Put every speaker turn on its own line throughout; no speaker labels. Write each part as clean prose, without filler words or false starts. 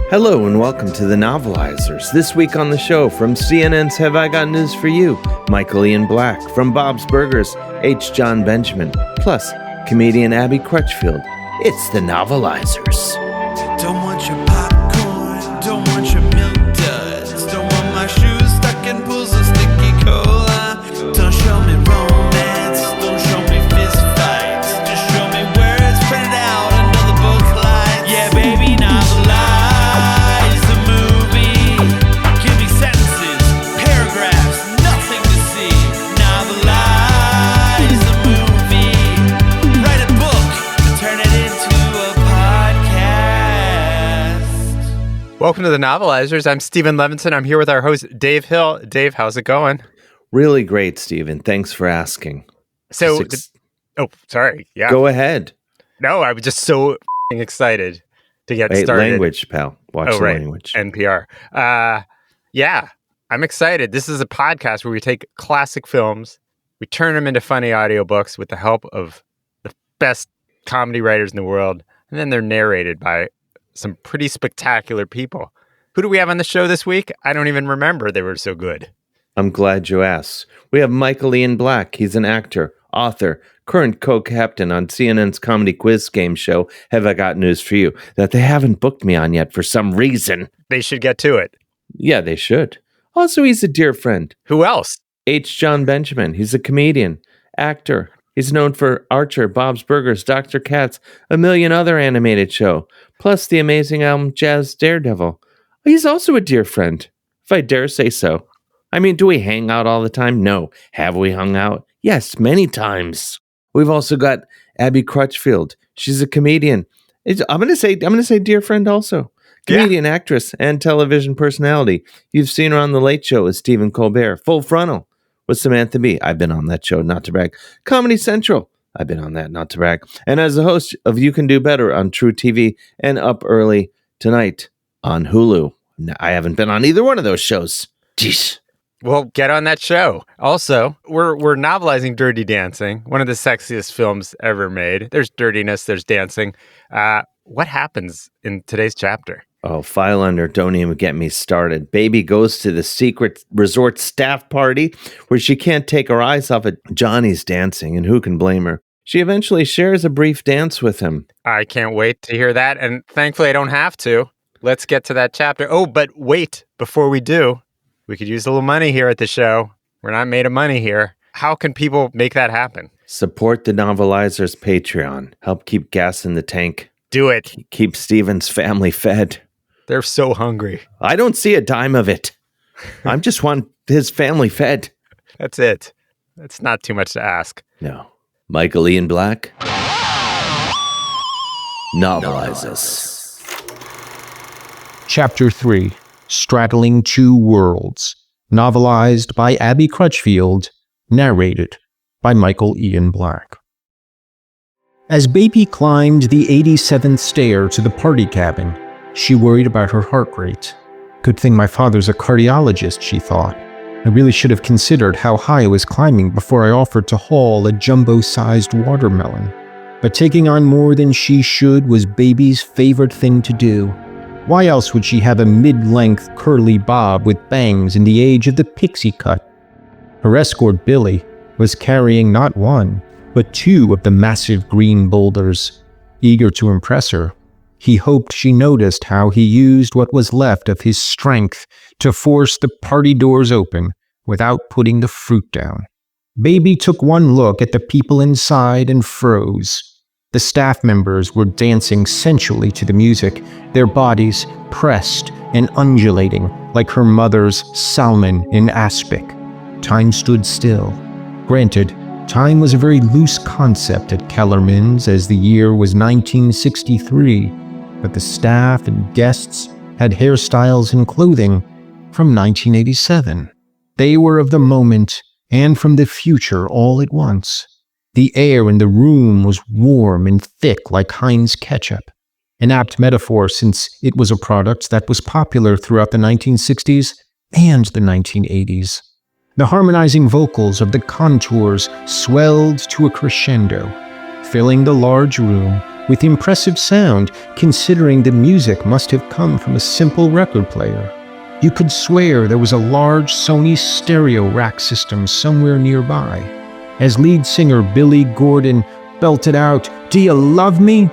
Hello and welcome to the Novelizers. This week on the show, from CNN's Have I Got News for You, Michael Ian Black. From Bob's Burgers, Jon Benjamin. Plus, comedian Abbi Crutchfield. It's the Novelizers.
Don't want your popcorn, don't want your milk duds, don't want my shoes stuck in pools of sticky cola. Don't show me romance, don't show me fist fights, just show me where it's printed out under the book lights. Yeah, baby, novelize the movie. Give me sentences, paragraphs, nothing to see. Novelize the movie. Write a book and turn it into a podcast.
Welcome to the Novelizers. I'm Stephen Levinson. I'm here with our host, Dave Hill. Dave, how's it going?
Really great, Stephen. Thanks for asking.
So, sorry. Yeah.
Go ahead.
No, I was just so excited to get started.
Language, pal. Watch the language.
NPR. Yeah, I'm excited. This is a podcast where we take classic films, we turn them into funny audiobooks with the help of the best comedy writers in the world, and then they're narrated by some pretty spectacular people. Who do we have on the show this week? I don't even remember. They were so good.
I'm glad you asked. We have Michael Ian Black. He's an actor, author, current co-captain on CNN's comedy quiz game show, Have I Got News for You, that they haven't booked me on yet for some reason.
They should get to it.
Yeah, they should. Also, he's a dear friend.
Who else?
Jon Benjamin. He's a comedian, actor. He's known for Archer, Bob's Burgers, Dr. Katz, a million other animated show, plus the amazing album Jazz Daredevil. He's also a dear friend, if I dare say so. I mean, do we hang out all the time? No. Have we hung out? Yes, many times. We've also got Abbi Crutchfield. She's a comedian. I'm gonna say dear friend also. Comedian, actress, and television personality. You've seen her on The Late Show with Stephen Colbert. Full Frontal with Samantha Bee. I've been on that show, not to brag. Comedy Central. I've been on that, not to brag. And as a host of You Can Do Better on True TV and Up Early Tonight on Hulu. I haven't been on either one of those shows. Jeez.
Well, get on that show. Also, we're novelizing Dirty Dancing, one of the sexiest films ever made. There's dirtiness, there's dancing. What happens in today's chapter?
Oh, file under, don't even get me started. Baby goes to the secret resort staff party where she can't take her eyes off of Johnny's dancing, and who can blame her? She eventually shares a brief dance with him.
I can't wait to hear that, and thankfully I don't have to. Let's get to that chapter. Oh, but wait, before we do, we could use a little money here at the show. We're not made of money here. How can people make that happen?
Support the Novelizers Patreon. Help keep gas in the tank.
Do it.
Keep Steven's family fed.
They're so hungry.
I don't see a dime of it. I just want his family fed.
That's it. That's not too much to ask.
No. Michael Ian Black. Novelizes.
Chapter 3, Straddling Two Worlds, novelized by Abbi Crutchfield, narrated by Michael Ian Black. As Baby climbed the 87th stair to the party cabin, she worried about her heart rate. Good thing my father's a cardiologist, she thought. I really should have considered how high I was climbing before I offered to haul a jumbo-sized watermelon. But taking on more than she should was Baby's favorite thing to do. Why else would she have a mid-length curly bob with bangs in the age of the pixie cut? Her escort, Billy, was carrying not one, but two of the massive green boulders. Eager to impress her, he hoped she noticed how he used what was left of his strength to force the party doors open without putting the fruit down. Baby took one look at the people inside and froze. The staff members were dancing sensually to the music, their bodies pressed and undulating like her mother's salmon in aspic. Time stood still. Granted, time was a very loose concept at Kellerman's, as the year was 1963, but the staff and guests had hairstyles and clothing from 1987. They were of the moment and from the future all at once. The air in the room was warm and thick like Heinz ketchup, an apt metaphor since it was a product that was popular throughout the 1960s and the 1980s. The harmonizing vocals of the contours swelled to a crescendo. filling the large room with impressive sound, considering the music must have come from a simple record player. You could swear there was a large Sony stereo rack system somewhere nearby. As lead singer Billy Gordon belted out, "Do you love me?"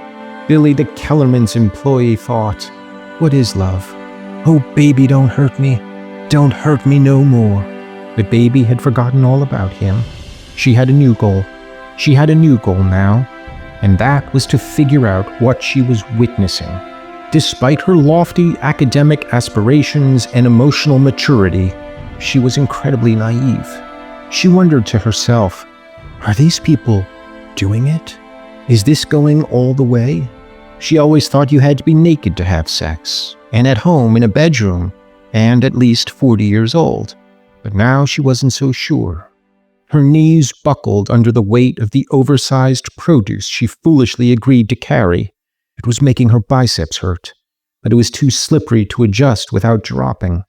Billy the Kellerman's employee thought, "What is love? Oh, baby, don't hurt me. Don't hurt me no more." But baby had forgotten all about him. She had a new goal. She had a new goal now, and that was to figure out what she was witnessing. Despite her lofty academic aspirations and emotional maturity, she was incredibly naive. She wondered to herself, are these people doing it? Is this going all the way? She always thought you had to be naked to have sex, and at home in a bedroom, and at least 40 years old. But now she wasn't so sure. Her knees buckled under the weight of the oversized produce she foolishly agreed to carry. It was making her biceps hurt, but it was too slippery to adjust without dropping.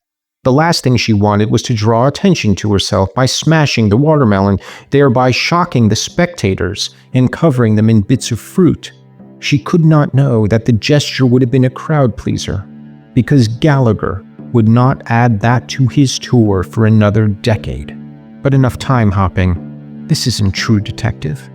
The last thing she wanted was to draw attention to herself by smashing the watermelon, thereby shocking the spectators and covering them in bits of fruit. She could not know that the gesture would have been a crowd pleaser, because Gallagher would not add that to his tour for another decade. But enough time hopping. This isn't True Detective.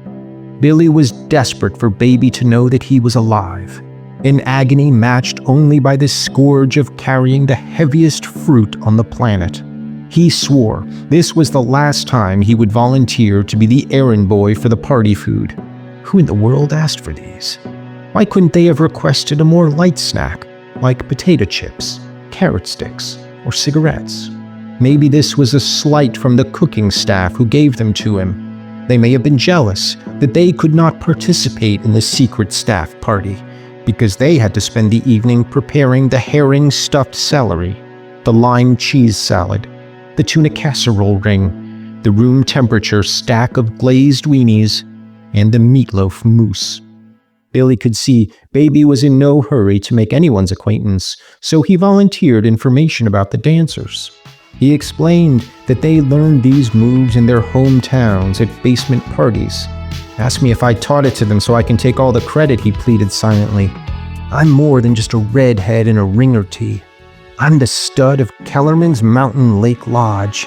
Billy was desperate for Baby to know that he was alive, an agony matched only by the scourge of carrying the heaviest fruit on the planet. He swore this was the last time he would volunteer to be the errand boy for the party food. Who in the world asked for these? Why couldn't they have requested a more light snack, like potato chips, carrot sticks, or cigarettes? Maybe this was a slight from the cooking staff who gave them to him. They may have been jealous that they could not participate in the secret staff party, because they had to spend the evening preparing the herring stuffed celery, the lime cheese salad, the tuna casserole ring, the room temperature stack of glazed weenies, and the meatloaf mousse. Billy could see Baby was in no hurry to make anyone's acquaintance, so he volunteered information about the dancers. He explained that they learned these moves in their hometowns at basement parties. "Ask me if I taught it to them so I can take all the credit," he pleaded silently. "I'm more than just a redhead in a ring or tee. I'm the stud of Kellerman's Mountain Lake Lodge.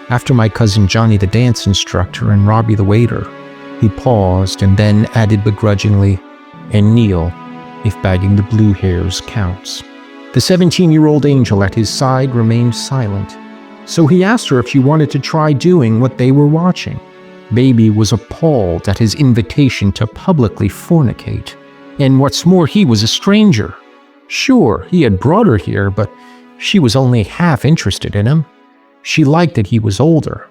After my cousin Johnny the dance instructor and Robbie the waiter." He paused and then added begrudgingly, "And Neil, if bagging the blue hairs counts." The 17-year-old angel at his side remained silent, so he asked her if she wanted to try doing what they were watching. Baby was appalled at his invitation to publicly fornicate. And what's more, he was a stranger. Sure, he had brought her here, but she was only half interested in him. She liked that he was older,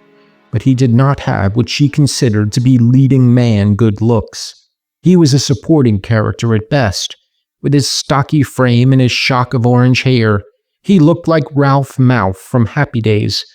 but he did not have what she considered to be leading man good looks. He was a supporting character at best. With his stocky frame and his shock of orange hair, he looked like Ralph Mouth from Happy Days,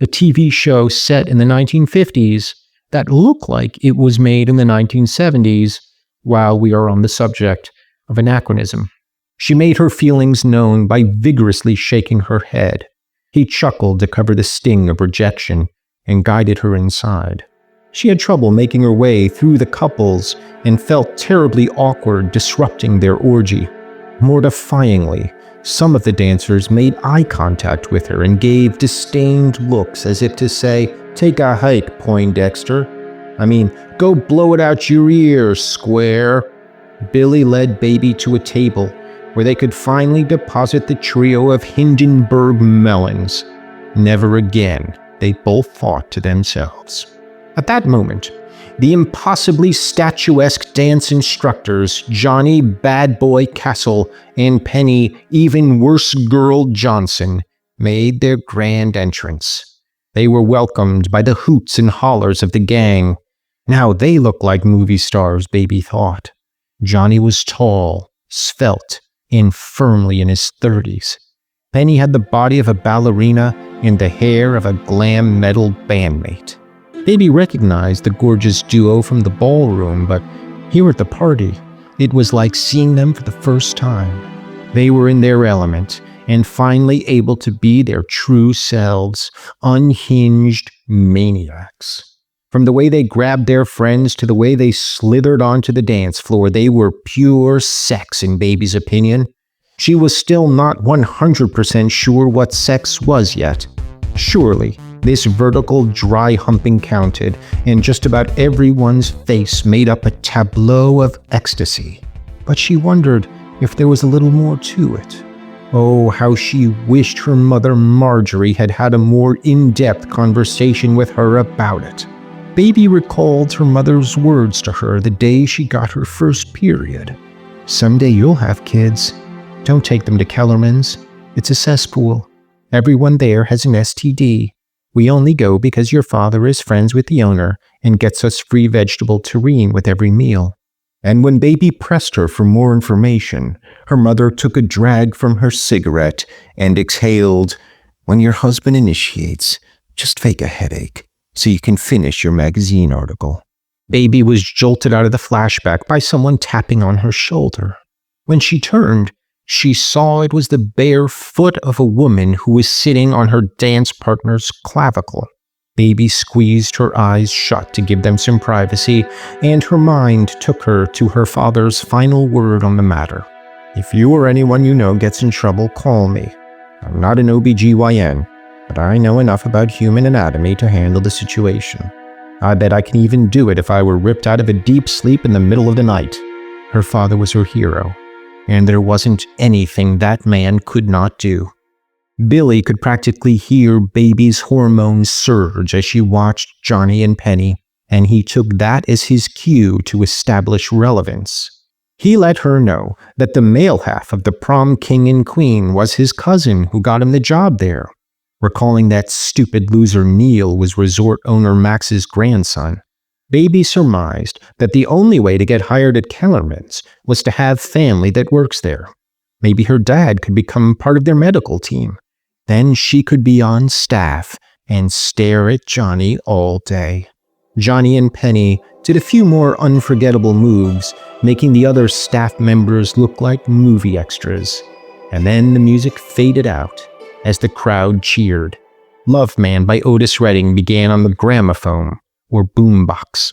a TV show set in the 1950s that looked like it was made in the 1970s, while we are on the subject of anachronism. She made her feelings known by vigorously shaking her head. He chuckled to cover the sting of rejection and guided her inside. She had trouble making her way through the couples and felt terribly awkward disrupting their orgy. Mortifyingly, some of the dancers made eye contact with her and gave disdained looks as if to say, "Take a hike, Poindexter. I mean, go blow it out your ears, square." Billy led Baby to a table where they could finally deposit the trio of Hindenburg melons. Never again, they both thought to themselves. At that moment, the impossibly statuesque dance instructors, Johnny Bad Boy Castle and Penny Even Worse Girl Johnson, made their grand entrance. They were welcomed by the hoots and hollers of the gang. Now they looked like movie stars, Baby thought. Johnny was tall, svelte, and firmly in his 30s. Penny had the body of a ballerina and the hair of a glam metal bandmate. Baby recognized the gorgeous duo from the ballroom, but here at the party, it was like seeing them for the first time. They were in their element, and finally able to be their true selves, unhinged maniacs. From the way they grabbed their friends to the way they slithered onto the dance floor, they were pure sex in Baby's opinion. She was still not 100% sure what sex was yet. Surely, this vertical dry humping counted, and just about everyone's face made up a tableau of ecstasy. But she wondered if there was a little more to it. Oh, how she wished her mother Marjorie had had a more in-depth conversation with her about it. Baby recalled her mother's words to her the day she got her first period. "Someday you'll have kids. Don't take them to Kellerman's. It's a cesspool. Everyone there has an STD. We only go because your father is friends with the owner and gets us free vegetable terrine with every meal." And when Baby pressed her for more information, her mother took a drag from her cigarette and exhaled, "When your husband initiates, just fake a headache so you can finish your magazine article." Baby was jolted out of the flashback by someone tapping on her shoulder. When she turned, she saw it was the bare foot of a woman who was sitting on her dance partner's clavicle. Baby squeezed her eyes shut to give them some privacy, and her mind took her to her father's final word on the matter. "If you or anyone you know gets in trouble, call me. I'm not an OBGYN, but I know enough about human anatomy to handle the situation. I bet I can even do it if I were ripped out of a deep sleep in the middle of the night." Her father was her hero, and there wasn't anything that man could not do. Billy could practically hear Baby's hormones surge as she watched Johnny and Penny, and he took that as his cue to establish relevance. He let her know that the male half of the prom king and queen was his cousin who got him the job there. Recalling that stupid loser Neil was resort owner Max's grandson, Baby surmised that the only way to get hired at Kellerman's was to have family that works there. Maybe her dad could become part of their medical team. Then she could be on staff and stare at Johnny all day. Johnny and Penny did a few more unforgettable moves, making the other staff members look like movie extras. And then the music faded out as the crowd cheered. Love Man by Otis Redding began on the gramophone, or boombox.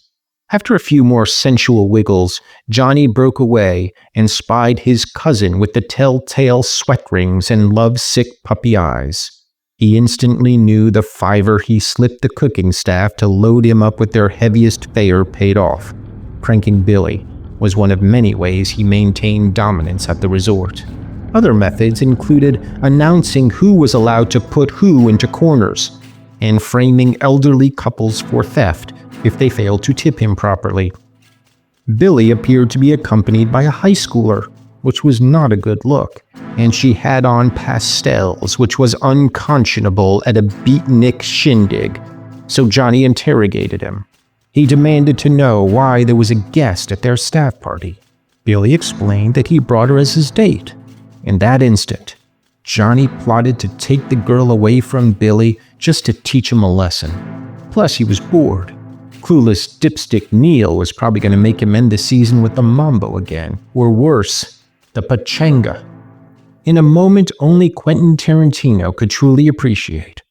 After a few more sensual wiggles, Johnny broke away and spied his cousin with the telltale sweat rings and lovesick puppy eyes. He instantly knew the $5 he slipped the cooking staff to load him up with their heaviest fare paid off. Pranking Billy was one of many ways he maintained dominance at the resort. Other methods included announcing who was allowed to put who into corners, and framing elderly couples for theft if they failed to tip him properly. Billy appeared to be accompanied by a high schooler, which was not a good look, and she had on pastels, which was unconscionable at a beatnik shindig, so Johnny interrogated him. He demanded to know why there was a guest at their staff party. Billy explained that he brought her as his date. In that instant, Johnny plotted to take the girl away from Billy just to teach him a lesson. Plus, he was bored. Clueless dipstick Neil was probably going to make him end the season with the mambo again, or worse, the pachanga. In a moment only Quentin Tarantino could truly appreciate,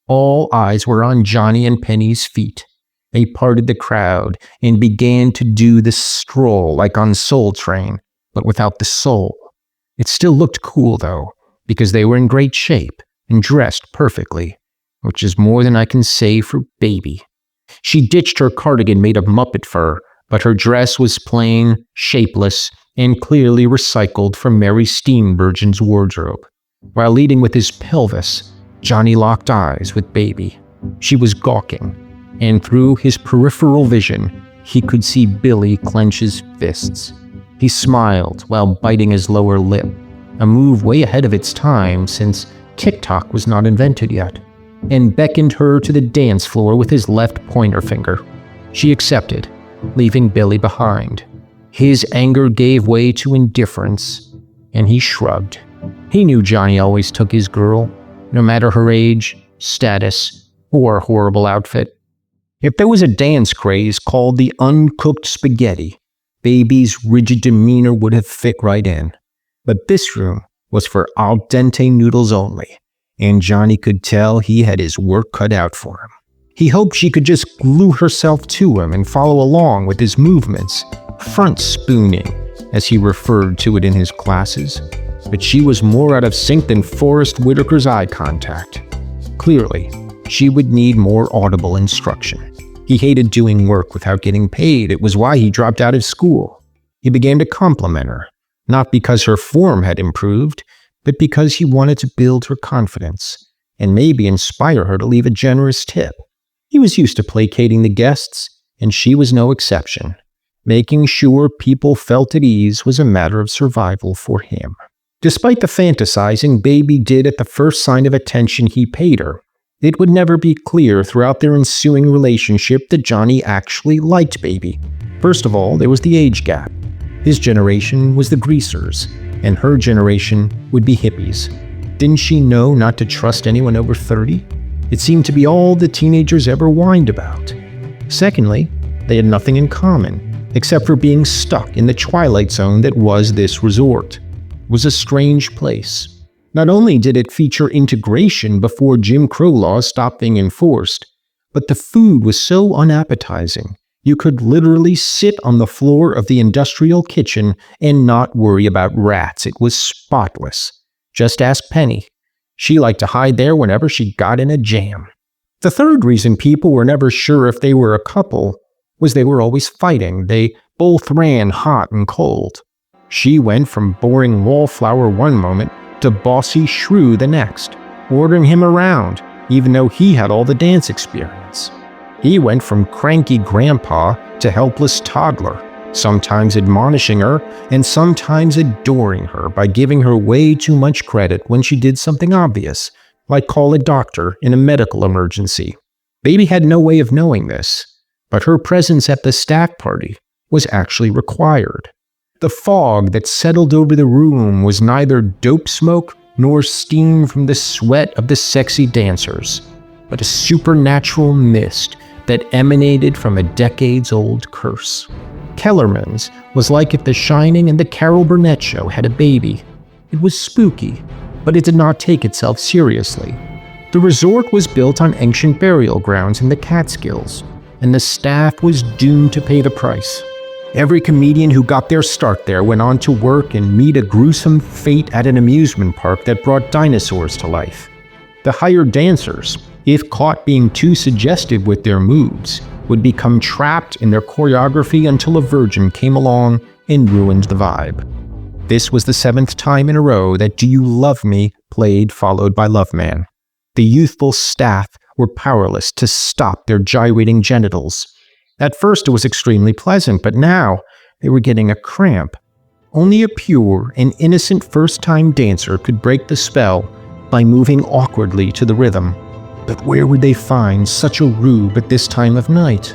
all eyes were on Johnny and Penny's feet. They parted the crowd and began to do the stroll like on Soul Train, but without the soul. It still looked cool, though, because they were in great shape and dressed perfectly, which is more than I can say for Baby. She ditched her cardigan made of Muppet fur, but her dress was plain, shapeless, and clearly recycled from Mary Steenburgen's wardrobe. While leading with his pelvis, Johnny locked eyes with Baby. She was gawking, and through his peripheral vision, he could see Billy clench his fists. He smiled while biting his lower lip, a move way ahead of its time since TikTok was not invented yet, and beckoned her to the dance floor with his left pointer finger. She accepted, leaving Billy behind. His anger gave way to indifference, and he shrugged. He knew Johnny always took his girl, no matter her age, status, or horrible outfit. If there was a dance craze called the uncooked spaghetti, Baby's rigid demeanor would have fit right in. But this room was for al dente noodles only, and Johnny could tell he had his work cut out for him. He hoped she could just glue herself to him and follow along with his movements, front spooning, as he referred to it in his classes. But she was more out of sync than Forrest Whitaker's eye contact. Clearly, she would need more audible instruction. He hated doing work without getting paid. It was why he dropped out of school. He began to compliment her, not because her form had improved, but because he wanted to build her confidence and maybe inspire her to leave a generous tip. He was used to placating the guests, and she was no exception. Making sure people felt at ease was a matter of survival for him. Despite the fantasizing Baby did at the first sign of attention he paid her, it would never be clear throughout their ensuing relationship that Johnny actually liked Baby. First of all, there was the age gap. His generation was the greasers, and her generation would be hippies. Didn't she know not to trust anyone over 30? It seemed to be all the teenagers ever whined about. Secondly, they had nothing in common, except for being stuck in the twilight zone that was this resort. It was a strange place. Not only did it feature integration before Jim Crow laws stopped being enforced, but the food was so unappetizing, you could literally sit on the floor of the industrial kitchen and not worry about rats. It was spotless. Just ask Penny. She liked to hide there whenever she got in a jam. The third reason people were never sure if they were a couple was they were always fighting. They both ran hot and cold. She went from boring wallflower one moment to bossy shrew the next, ordering him around, even though he had all the dance experience. He went from cranky grandpa to helpless toddler, sometimes admonishing her and sometimes adoring her by giving her way too much credit when she did something obvious, like call a doctor in a medical emergency. Baby had no way of knowing this, but her presence at the stack party was actually required. The fog that settled over the room was neither dope smoke nor steam from the sweat of the sexy dancers, but a supernatural mist that emanated from a decades-old curse. Kellerman's was like if The Shining and the Carol Burnett Show had a baby. It was spooky, but it did not take itself seriously. The resort was built on ancient burial grounds in the Catskills, and the staff was doomed to pay the price. Every comedian who got their start there went on to work and meet a gruesome fate at an amusement park that brought dinosaurs to life. The hired dancers, if caught being too suggestive with their moves, would become trapped in their choreography until a virgin came along and ruined the vibe. This was the 7th time in a row that Do You Love Me played, followed by Love Man. The youthful staff were powerless to stop their gyrating genitals. At first it was extremely pleasant, but now they were getting a cramp. Only a pure and innocent first-time dancer could break the spell by moving awkwardly to the rhythm. But where would they find such a rube at this time of night?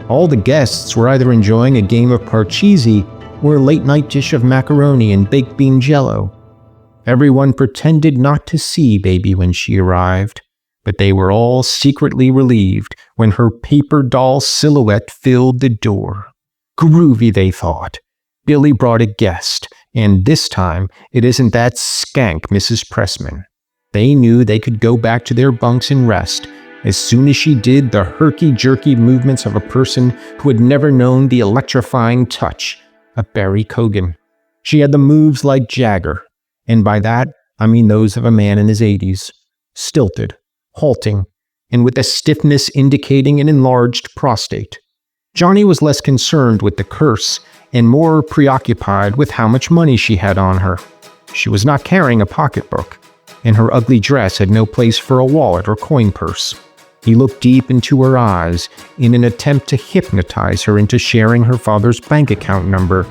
All the guests were either enjoying a game of parcheesi or a late-night dish of macaroni and baked bean jello. Everyone pretended not to see Baby when she arrived, but they were all secretly relieved when her paper doll silhouette filled the door. Groovy, they thought. Billy brought a guest, and this time it isn't that skank Mrs. Pressman. They knew they could go back to their bunks and rest as soon as she did the herky-jerky movements of a person who had never known the electrifying touch of Barry Cogan. She had the moves like Jagger, and by that I mean those of a man in his 80s, stilted, halting, and with a stiffness indicating an enlarged prostate. Johnny was less concerned with the curse and more preoccupied with how much money she had on her. She was not carrying a pocketbook, and her ugly dress had no place for a wallet or coin purse. He looked deep into her eyes in an attempt to hypnotize her into sharing her father's bank account number,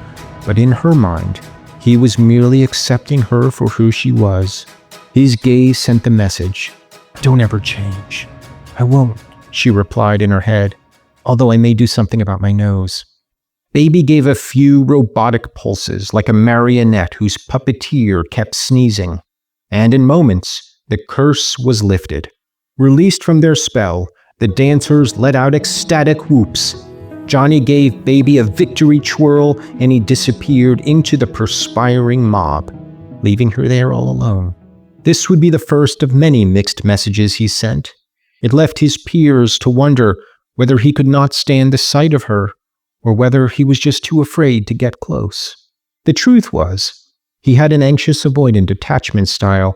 but in her mind, he was merely accepting her for who she was. His gaze sent the message, "Don't ever change." "I won't," she replied in her head, "although I may do something about my nose." Baby gave a few robotic pulses like a marionette whose puppeteer kept sneezing, and in moments, the curse was lifted. Released from their spell, the dancers let out ecstatic whoops. Johnny gave Baby a victory twirl, and he disappeared into the perspiring mob, leaving her there all alone. This would be the first of many mixed messages he sent. It left his peers to wonder whether he could not stand the sight of her, or whether he was just too afraid to get close. The truth was, he had an anxious avoidant attachment style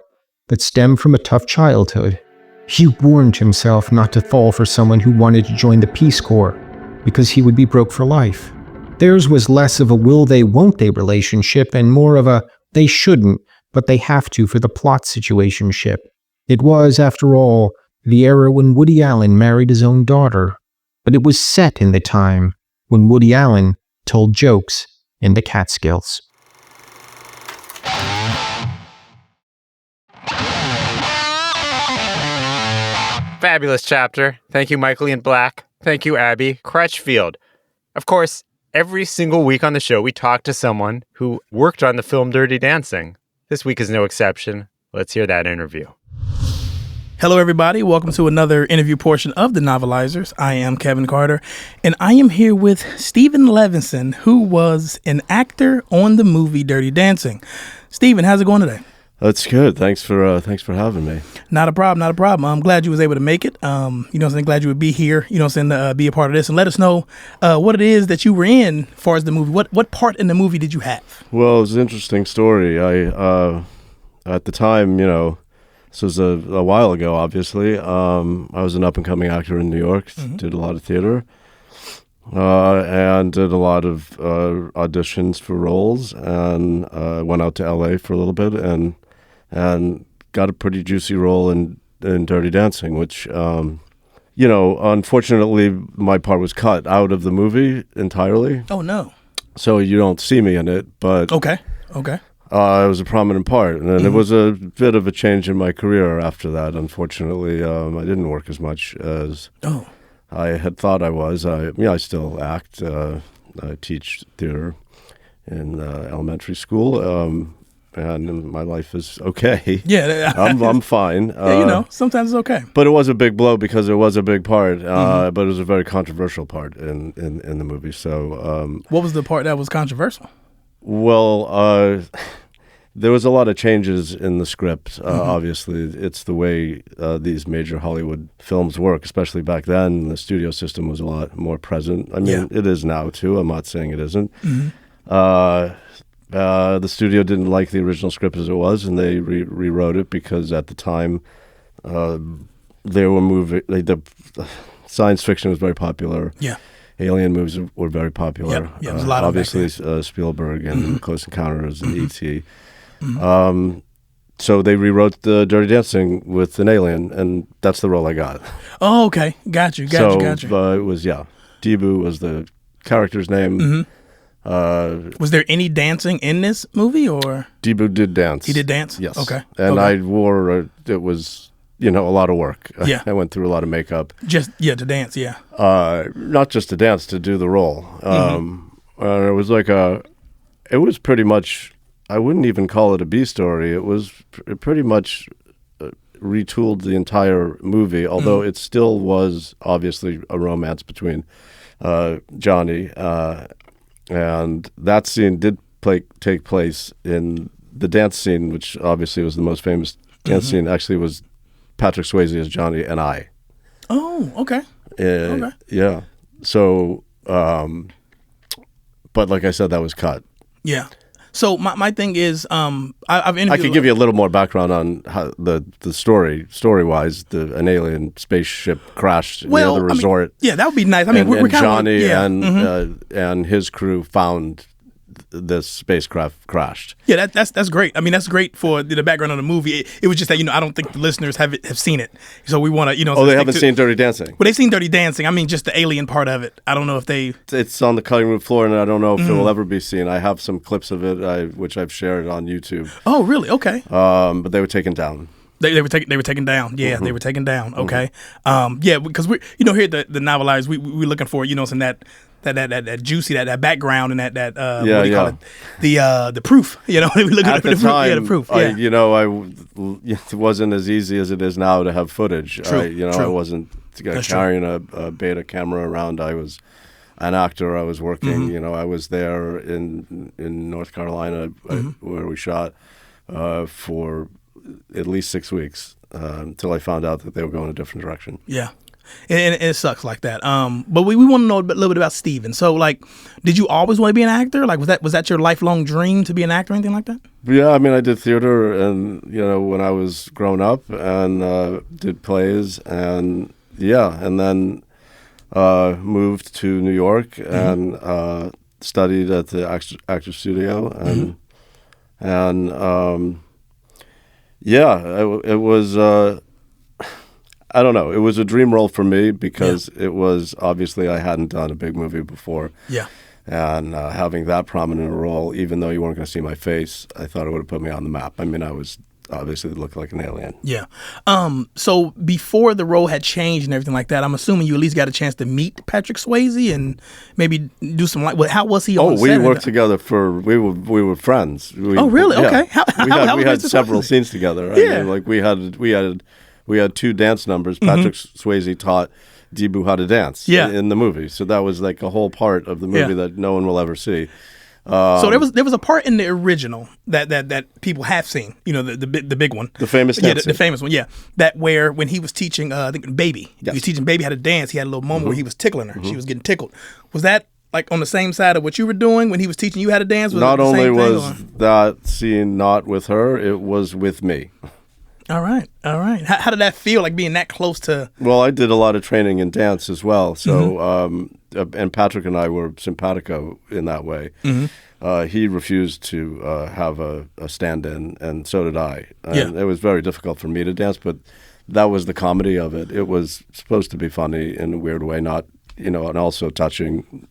that stemmed from a tough childhood. He warned himself not to fall for someone who wanted to join the Peace Corps, because he would be broke for life. Theirs was less of a will they won't they relationship and more of a they shouldn't, but they have to for the plot situationship. It was, after all, the era when Woody Allen married his own daughter, but it was set in the time when Woody Allen told jokes in the Catskills.
Fabulous chapter. Thank you, Michael Ian Black. Thank you, Abbi Crutchfield. Of course, every single week on the show, we talk to someone who worked on the film Dirty Dancing. This week is no exception. Let's hear that interview.
Hello, everybody. Welcome to another interview portion of the Novelizers. I am Kevin Carter, and I am here with Stephen Levinson, who was an actor on the movie Dirty Dancing. Stephen, how's it going today?
That's good. Thanks for having me.
Not a problem. Not a problem. I'm glad you was able to make it. I'm glad you would be here. Be a part of this and let us know what it is that you were in as far as the movie. What part in the movie did you have?
Well, it was an interesting story. I at the time, this was a while ago. Obviously, I was an up and coming actor in New York. Mm-hmm. Did a lot of theater. And did a lot of auditions for roles, and went out to LA for a little bit, and got a pretty juicy role in Dirty Dancing, which, unfortunately, my part was cut out of the movie entirely.
Oh, no.
So you don't see me in it, but...
Okay.
It was a prominent part, and
Mm-hmm.
it was a bit of a change in my career after that. Unfortunately, I didn't work as much as I had thought I was. I still act. I teach theater in elementary school. And my life is okay.
Yeah,
I'm fine.
Sometimes it's okay.
But it was a big blow because it was a big part. But it was a very controversial part in the movie. So,
what was the part that was controversial?
Well, there was a lot of changes in the script. Obviously, it's the way these major Hollywood films work, especially back then. The studio system was a lot more present. I mean, It is now too. I'm not saying it isn't. Mm-hmm. The studio didn't like the original script as it was, and they rewrote it because at the time they were moving. The science fiction was very popular.
Yeah,
alien movies were very popular.
Yeah, there's a lot
obviously Spielberg and Close Encounters and E.T. Mm-hmm. So they rewrote the Dirty Dancing with an alien, and that's the role I got.
Oh, okay, got you.
It was Debu was the character's name.
Mm-hmm. Was there any dancing in this movie, or
Debu did dance?
He did dance.
Yes.
Okay.
And I wore it was a lot of work.
Yeah.
I went through a lot of makeup.
To dance. Yeah.
Not just to dance, to do the role. It was it was pretty much. I wouldn't even call it a B story. It was pretty much retooled the entire movie, although it still was obviously a romance between Johnny. And that scene did take place in the dance scene, which obviously was the most famous dance scene. Actually, was Patrick Swayze as Johnny and I.
Oh, okay. Okay.
Yeah. So, but like I said, that was cut.
Yeah. So my thing is, I've interviewed.
I could give you a little more background on how the story wise. An alien spaceship crashed near the resort.
That would be nice. I mean, we're kind
Johnny
of,
and his crew found this spacecraft crashed.
Yeah, that's great. I mean, that's great for the background of the movie. It was just that I don't think the listeners have seen it, so we want to
Oh, they haven't seen Dirty Dancing.
Well, they've seen Dirty Dancing. I mean, just the alien part of it. I don't know if they.
It's on the cutting room floor, and I don't know if it will ever be seen. I have some clips of it, which I've shared on YouTube.
Oh, really? Okay.
But they were taken down.
They were taken down. Yeah, they were taken down. Okay. Because we here at the Novelized, we're looking for that juicy that background and that what do you call it, the proof. We're looking
at the time,
the proof.
It wasn't as easy as it is now to have footage.
True.
I wasn't carrying a beta camera around. I was an actor. I was working. I was there in North Carolina where we shot for at least 6 weeks until I found out that they were going a different direction.
Yeah. And it sucks like that. But we want to know a little bit about Steven. So, like, did you always want to be an actor? Like, was that your lifelong dream to be an actor or anything like that?
Yeah, I mean, I did theater, and when I was growing up, and did plays, and and then moved to New York and studied at the actor studio, and it was. I don't know. It was a dream role for me because it was obviously I hadn't done a big movie before.
Yeah.
And having that prominent a role, even though you weren't going to see my face, I thought it would have put me on the map. I mean, I was obviously looked like an alien.
Yeah. So before the role had changed and everything like that, I'm assuming you at least got a chance to meet Patrick Swayze and maybe do some how was he on set?
We worked together we were friends.
Oh, really?
Yeah.
Okay.
We had several scenes together.
Yeah.
I mean, like we had 2 dance numbers. Patrick Swayze taught Debu how to dance in the movie. So that was like a whole part of the movie that no one will ever see.
So there was a part in the original that people have seen, the big one.
The famous dance.
The famous one, yeah. That where when he was teaching I think Baby. Yes. He was teaching Baby how to dance. He had a little moment where he was tickling her. She was getting tickled. Was that like on the same side of what you were doing when he was teaching you how to dance?
Not only was that scene not with her, it was with me.
All right. How did that feel, like being that close to?
Well, I did a lot of training in dance as well. So, and Patrick and I were simpatico in that way. He refused to have a stand-in, and so did I. And it was very difficult for me to dance, but that was the comedy of it. It was supposed to be funny in a weird way, not and also touching.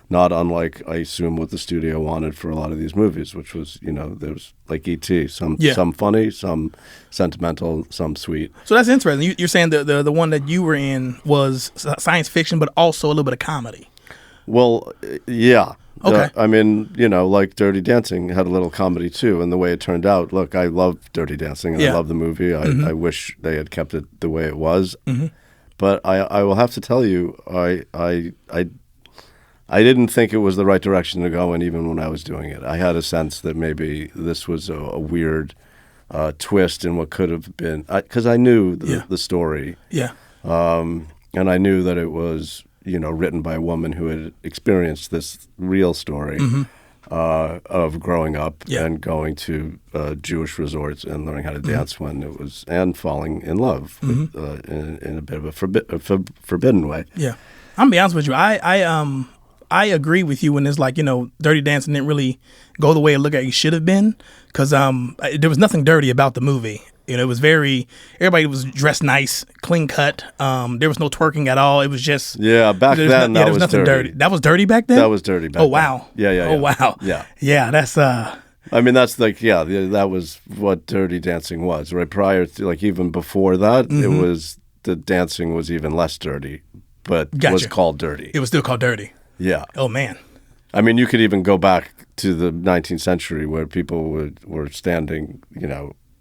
Not unlike, I assume, what the studio wanted for a lot of these movies, which was, there was like E.T., some funny, some sentimental, some sweet.
So that's interesting. You're saying the one that you were in was science fiction, but also a little bit of comedy.
Well, yeah.
Okay.
I mean, like Dirty Dancing had a little comedy too, and the way it turned out. Look, I love Dirty Dancing, and I love the movie. I wish they had kept it the way it was. But I will have to tell you, I didn't think it was the right direction to go in, even when I was doing it. I had a sense that maybe this was a weird twist in what could have been, because I knew the story. Yeah. And I knew that it was, written by a woman who had experienced this real story of growing up and going to Jewish resorts and learning how to dance and falling in love in a bit of a forbidden way.
Yeah. I'm gonna be honest with you. I agree with you when it's like, Dirty Dancing didn't really go the way it looked like it should have been, because there was nothing dirty about the movie. It was everybody was dressed nice, clean cut. There was no twerking at all. It was just
back then that was nothing dirty.
That was dirty back then.
That was dirty back then.
Oh wow.
Yeah.
Oh wow. Yeah. That's
I mean, that's like that was what Dirty Dancing was, right? Prior to, like, even before that, it was the dancing was even less dirty, but was called dirty.
It was still called dirty.
Yeah.
Oh man.
I mean, you could even go back to the 19th century where people were standing,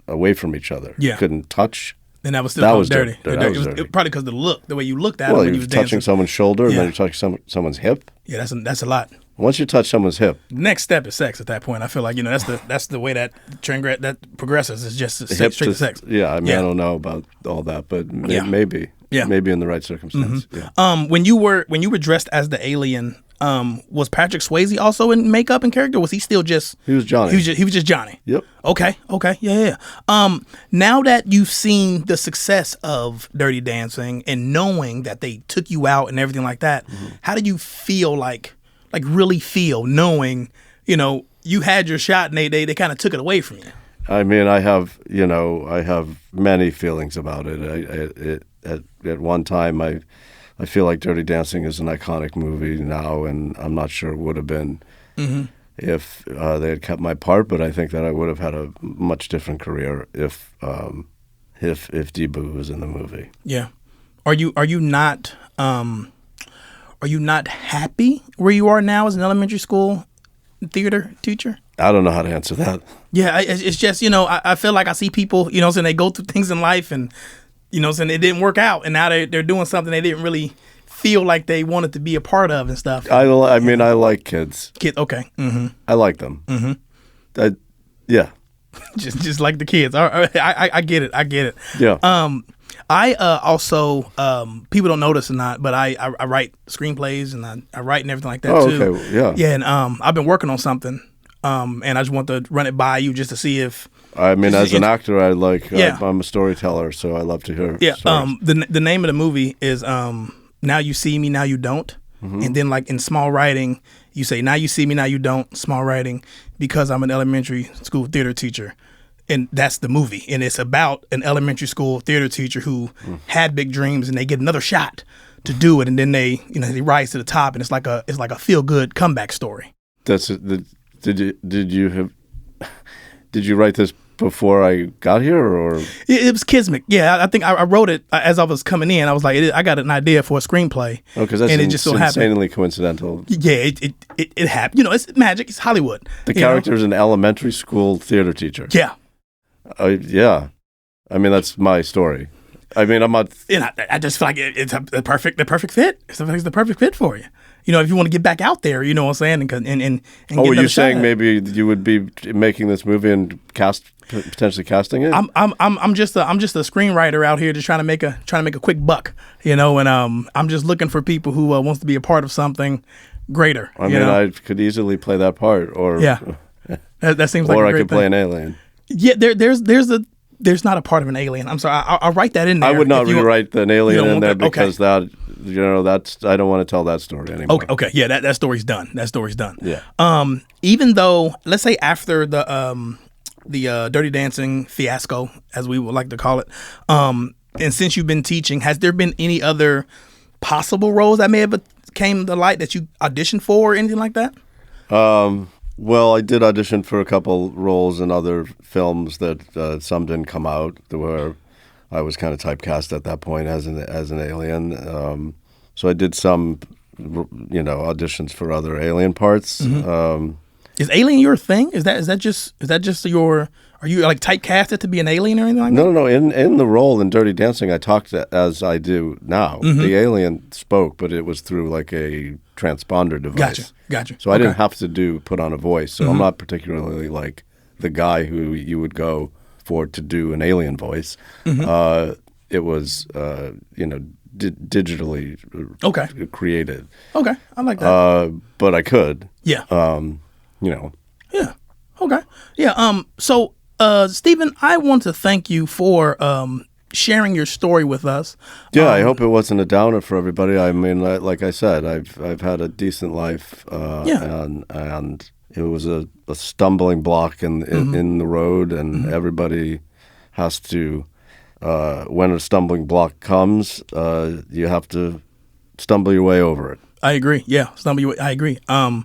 away from each other.
Yeah.
Couldn't touch.
And that was still called dirty.
That was
dirty. Probably because the way you looked at it
when
you
you
was
touching
dancing.
someone's shoulder and then you're touching someone's hip.
Yeah, that's a lot.
Once you touch someone's hip,
the next step is sex. At that point, I feel like that's the way that progresses. Is just straight to sex.
Yeah, I mean, I don't know about all that, but maybe. Yeah. Maybe in the right circumstance. Yeah.
When you were dressed as the alien, was Patrick Swayze also in makeup and character? Was he still just?
He was Johnny.
He was just Johnny.
Yep.
Okay. Yeah. Now that you've seen the success of Dirty Dancing and knowing that they took you out and everything like that, how did you feel really feel knowing, you had your shot and they kind of took it away from you?
I mean, I have many feelings about it. At one time, I feel like Dirty Dancing is an iconic movie now, and I'm not sure it would have been if they had kept my part. But I think that I would have had a much different career if Debu was in the movie.
Yeah. Are you not happy where you are now as an elementary school theater teacher?
I don't know how to answer that.
Yeah, it's just, I feel like I see people, saying they go through things in life and, saying it didn't work out, and now they're doing something they didn't really feel like they wanted to be a part of and stuff.
I mean, I like kids.
Kids, okay.
I like them. Yeah.
just like the kids. I get it. I get it.
Yeah.
I also people don't know this or not, but I write screenplays and I write and everything like that too.
Okay. Yeah.
Yeah, and I've been working on something, and I just want to run it by you just to see if.
I mean, as an actor,
Yeah.
I'm a storyteller, so I love to hear.
Yeah.
stories.
The name of the movie is Now You See Me, Now You Don't, and then like in small writing, you say Now You See Me, Now You Don't, small writing, because I'm an elementary school theater teacher. And that's the movie. And it's about an elementary school theater teacher who had big dreams and they get another shot to do it. And then they rise to the top, and it's like a feel good comeback story.
That's it. Did you write this before I got here, or?
It was kismet. Yeah, I think I wrote it as I was coming in. I was like, I got an idea for a screenplay.
Oh, because that's
and it just so happened.
insanely coincidental.
Yeah, it happened. It's magic. It's Hollywood.
The character is an elementary school theater teacher.
Yeah.
Yeah. I mean, that's my story. I mean, I'm not.
And I just feel like it's the perfect fit. It's the perfect fit for you. If you want to get back out there, you know what I'm saying, and
Oh, were you saying
shot.
maybe you would be making this movie and potentially casting it?
I'm just a screenwriter out here just trying to make a quick buck, and I'm just looking for people who wants to be a part of something greater.
I mean, I could easily play that part, or
that seems like
or
a
I
great
could play
thing.
an alien.
Yeah, there's not a part of an alien. I'm sorry, I'll write that in there.
I would not rewrite an alien in there
that?
because that's I don't want to tell that story anymore.
Okay, yeah, that story's done.
Yeah.
Even though, let's say after the Dirty Dancing fiasco, as we would like to call it, and since you've been teaching, has there been any other possible roles that may have came to light that you auditioned for or anything like that?
Well, I did audition for a couple roles in other films that some didn't come out, where I was kind of typecast at that point as an alien. So I did some, auditions for other alien parts.
Is alien your thing? Is that just your? Are you like typecasted to be an alien or anything like that?
No. In the role in Dirty Dancing, I talked as I do now. The alien spoke, but it was through like a transponder device.
Gotcha.
So I didn't have to put on a voice. So I'm not particularly like the guy who you would go for to do an alien voice. It was, digitally created.
Okay, I like that.
But I could.
Yeah.
Yeah.
Okay. Yeah. So, Stephen, I want to thank you for sharing your story with us.
Yeah, I hope it wasn't a downer for everybody. I mean, like I said, I've had a decent life, and it was a stumbling block in the road, and everybody has to. When a stumbling block comes, you have to stumble your way over it.
I agree. Yeah, I agree. A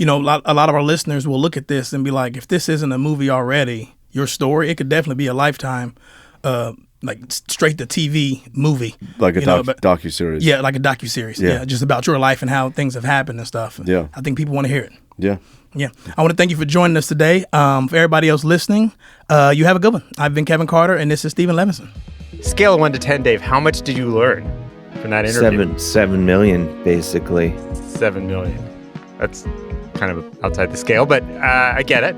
lot of our listeners will look at this and be like, if this isn't a movie already, your story, it could definitely be a Lifetime, like straight to TV movie.
Like a docuseries.
Yeah, like a docuseries. Yeah, just about your life and how things have happened and stuff.
Yeah.
I think people want to hear it.
Yeah.
Yeah. I want to thank you for joining us today. For everybody else listening, you have a good one. I've been Kevin Carter, and this is Stephen Levinson.
Scale of 1 to 10, Dave. How much did you learn from that interview?
7 million, basically.
7 million. That's kind of outside the scale, but I get it.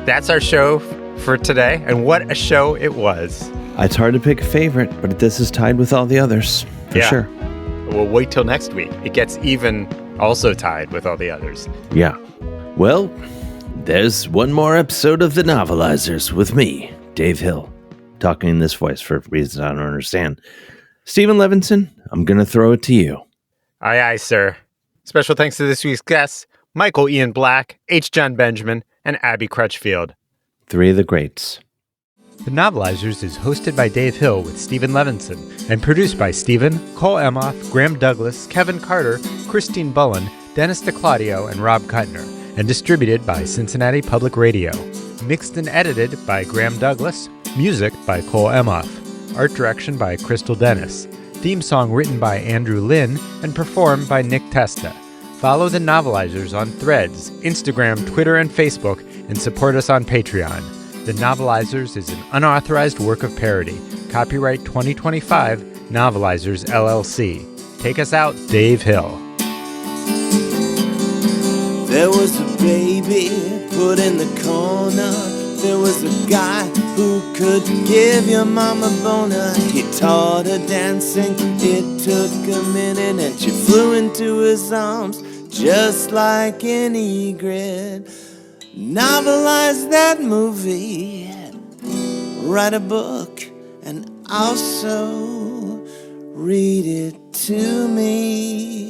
That's our show for today, and what a show it was.
It's hard to pick a favorite, but this is tied with all the others, for sure.
We'll wait till next week. It gets even also tied with all the others.
Yeah. Well, there's one more episode of The Novelizers with me, Dave Hill, talking in this voice for reasons I don't understand. Stephen Levinson, I'm going to throw it to you.
Aye, aye, sir. Special thanks to this week's guests, Michael Ian Black, H. Jon Benjamin, and Abbi Crutchfield.
3 of the greats.
The Novelizers is hosted by Dave Hill with Stephen Levinson and produced by Stephen, Cole Emoff, Graham Douglas, Kevin Carter, Christine Bullen, Dennis DiClaudio, and Rob Kutner, and distributed by Cincinnati Public Radio. Mixed and edited by Graham Douglas. Music by Cole Emoff. Art direction by Crystal Dennis. Theme song written by Andrew Lynn and performed by Nick Testa. Follow the Novelizers on Threads, Instagram, Twitter, and Facebook, and support us on Patreon. The Novelizers is an unauthorized work of parody. Copyright 2025, Novelizers, LLC. Take us out, Dave Hill.
There was a baby put in the corner. There was a guy who could give your mama boner. He taught her dancing, it took a minute, and she flew into his arms just like an egret. Novelize that movie, write a book, and also read it to me.